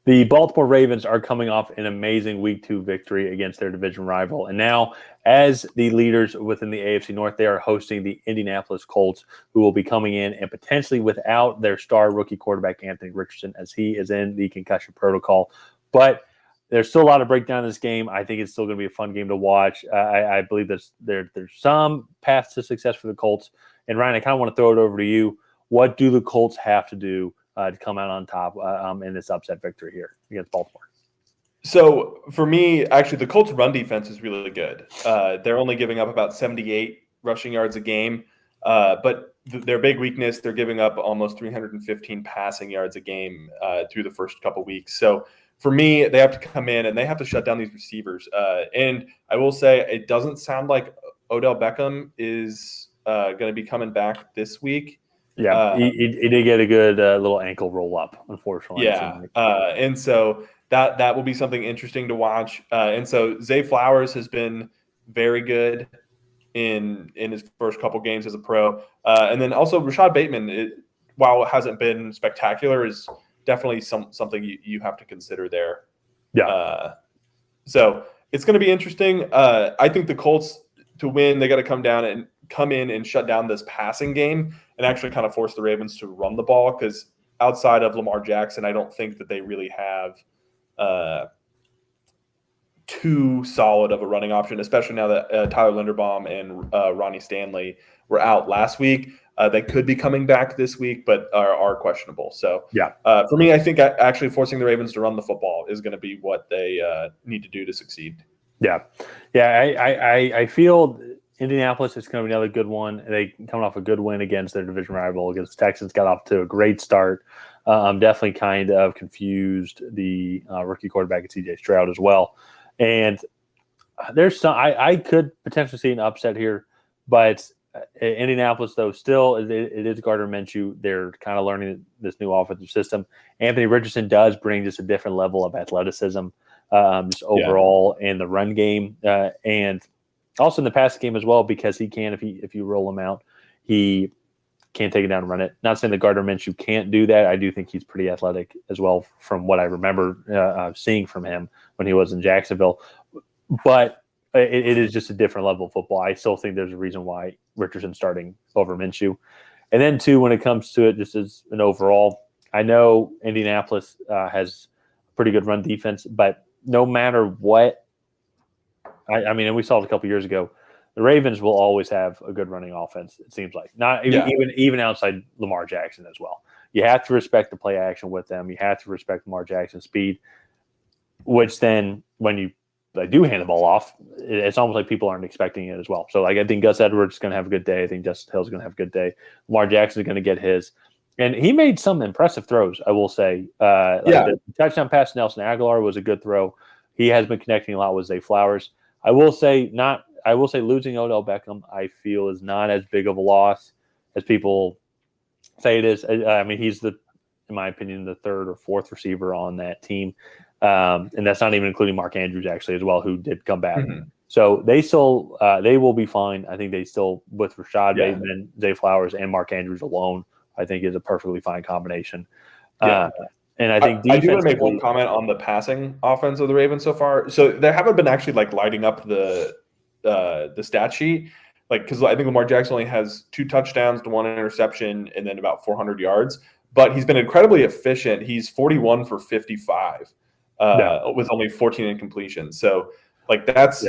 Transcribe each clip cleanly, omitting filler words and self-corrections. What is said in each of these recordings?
The Baltimore Ravens are coming off an amazing Week 2 victory against their division rival. And now, as the leaders within the AFC North, they are hosting the Indianapolis Colts, who will be coming in and potentially without their star rookie quarterback, Anthony Richardson, as he is in the concussion protocol. But there's still a lot of breakdown in this game. I think it's still going to be a fun game to watch. I believe there's some path to success for the Colts. And Ryan, I kind of want to throw it over to you. What do the Colts have to do to come out on top in this upset victory here against Baltimore? So for me, actually, the Colts' run defense is really good. They're only giving up about 78 rushing yards a game, but their big weakness, they're giving up almost 315 passing yards a game through the first couple weeks. So for me, they have to come in and they have to shut down these receivers. And I will say it doesn't sound like Odell Beckham is going to be coming back this week. Yeah, he did get a good little ankle roll up, unfortunately. Yeah, and so that will be something interesting to watch. And so Zay Flowers has been very good in his first couple games as a pro. And then also Rashad Bateman, while it hasn't been spectacular, is definitely something you have to consider there. Yeah. So it's going to be interesting. I think the Colts, to win, they got to come in and shut down this passing game and actually kind of force the Ravens to run the ball, because outside of Lamar Jackson, I don't think that they really have too solid of a running option, especially now that Tyler Linderbaum and Ronnie Stanley were out last week. They could be coming back this week, but are questionable. So yeah, for me, I think actually forcing the Ravens to run the football is going to be what they need to do to succeed. Yeah. I feel Indianapolis is going to be another good one. They coming off a good win against their division rival against the Texans. Got off to a great start. I'm definitely kind of confused the rookie quarterback at C.J. Stroud as well. And there's some I could potentially see an upset here, but Indianapolis, though, still it is Gardner Minshew. They're kind of learning this new offensive system. Anthony Richardson does bring just a different level of athleticism, just overall in the run game, and also in the pass game as well, because he can, if you roll him out, he can take it down and run it. Not saying that Gardner Minshew can't do that. I do think he's pretty athletic as well from what I remember seeing from him when he was in Jacksonville. But it is just a different level of football. I still think there's a reason why Richardson's starting over Minshew. And then, too, when it comes to it, just as an overall, I know Indianapolis has a pretty good run defense, but no matter what, I mean, and we saw it a couple years ago, the Ravens will always have a good running offense, it seems like. Even outside Lamar Jackson as well. You have to respect the play action with them. You have to respect Lamar Jackson's speed, which then when they do hand the ball off, it's almost like people aren't expecting it as well. So I think Gus Edwards is going to have a good day. I think Justin Hill's going to have a good day. Lamar Jackson is going to get his. And he made some impressive throws, I will say. The touchdown pass to Nelson Aguilar was a good throw. He has been connecting a lot with Zay Flowers. I will say losing Odell Beckham, I feel, is not as big of a loss as people say it is. I mean, he's in my opinion, the third or fourth receiver on that team. And that's not even including Mark Andrews, actually, as well, who did come back. Mm-hmm. So they will be fine. I think they still, with Rashad Bateman, Zay Flowers, and Mark Andrews alone, I think is a perfectly fine combination. And I think I do want to make one comment on the passing offense of the Ravens so far. So they haven't been actually lighting up the stat sheet, because I think Lamar Jackson only has 2 touchdowns to 1 interception and then about 400 yards. But he's been incredibly efficient. He's 41 for 55 with only 14 incompletions. So that's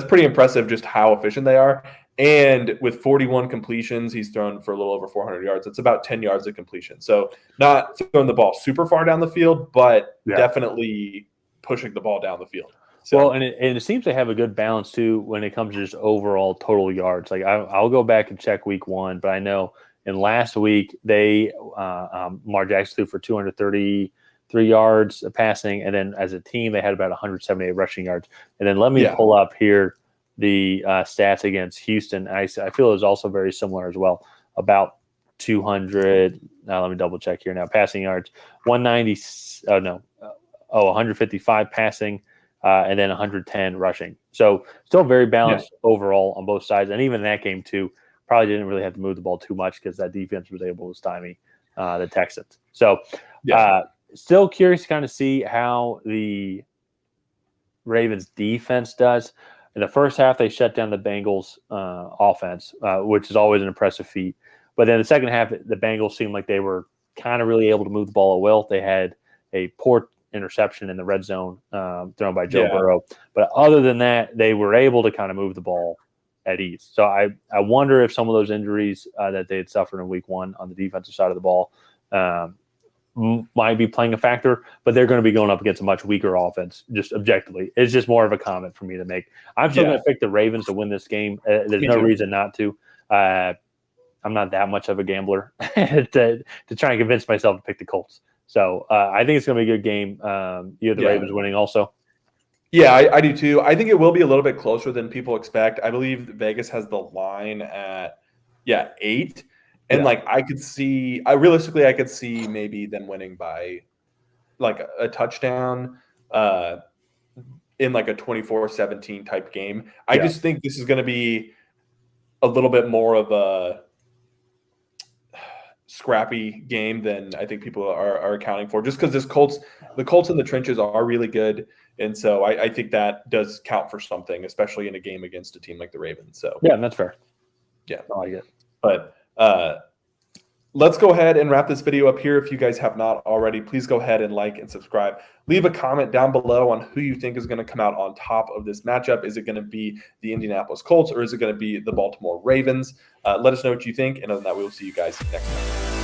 pretty impressive, just how efficient they are. And with 41 completions, he's thrown for a little over 400 yards. It's about 10 yards of completion. So not throwing the ball super far down the field, but definitely pushing the ball down the field. So, well, and it seems they have a good balance, too, when it comes to just overall total yards. I'll go back and check week 1, but I know in last week they Lamar Jackson threw for 233 yards of passing, and then as a team they had about 178 rushing yards. And then let me pull up here the stats against Houston. I feel it was also very similar as well, about 200. Now let me double check here now. Passing yards, 155 passing, and then 110 rushing. So still very balanced overall on both sides. And even in that game too, probably didn't really have to move the ball too much because that defense was able to stymie the Texans. So Still curious to kind of see how the Ravens defense does. In the first half, they shut down the Bengals offense, which is always an impressive feat. But then the second half, the Bengals seemed like they were kind of really able to move the ball at will. They had a poor interception in the red zone thrown by Joe Burrow. But other than that, they were able to kind of move the ball at ease. So I wonder if some of those injuries that they had suffered in week one on the defensive side of the ball might be playing a factor, but they're going to be going up against a much weaker offense, just objectively. It's just more of a comment for me to make. I'm still going to pick the Ravens to win this game. There's no reason not to. I'm not that much of a gambler to try and convince myself to pick the Colts. So I think it's going to be a good game. You have the Ravens winning also. Yeah, I do too. I think it will be a little bit closer than people expect. I believe Vegas has the line at 8. And like I could see maybe them winning by like a touchdown in like a 24-17 type game. I just think this is going to be a little bit more of a scrappy game than I think people are accounting for, just because the Colts in the trenches are really good. And so I think that does count for something, especially in a game against a team like the Ravens. So yeah, that's fair. Yeah. I like it. But let's go ahead and wrap this video up here. If you guys have not already, please go ahead and like and subscribe. Leave a comment down below on who you think is going to come out on top of this matchup. Is it going to be the Indianapolis Colts or is it going to be the Baltimore Ravens? Let us know what you think. And other than that, we will see you guys next time.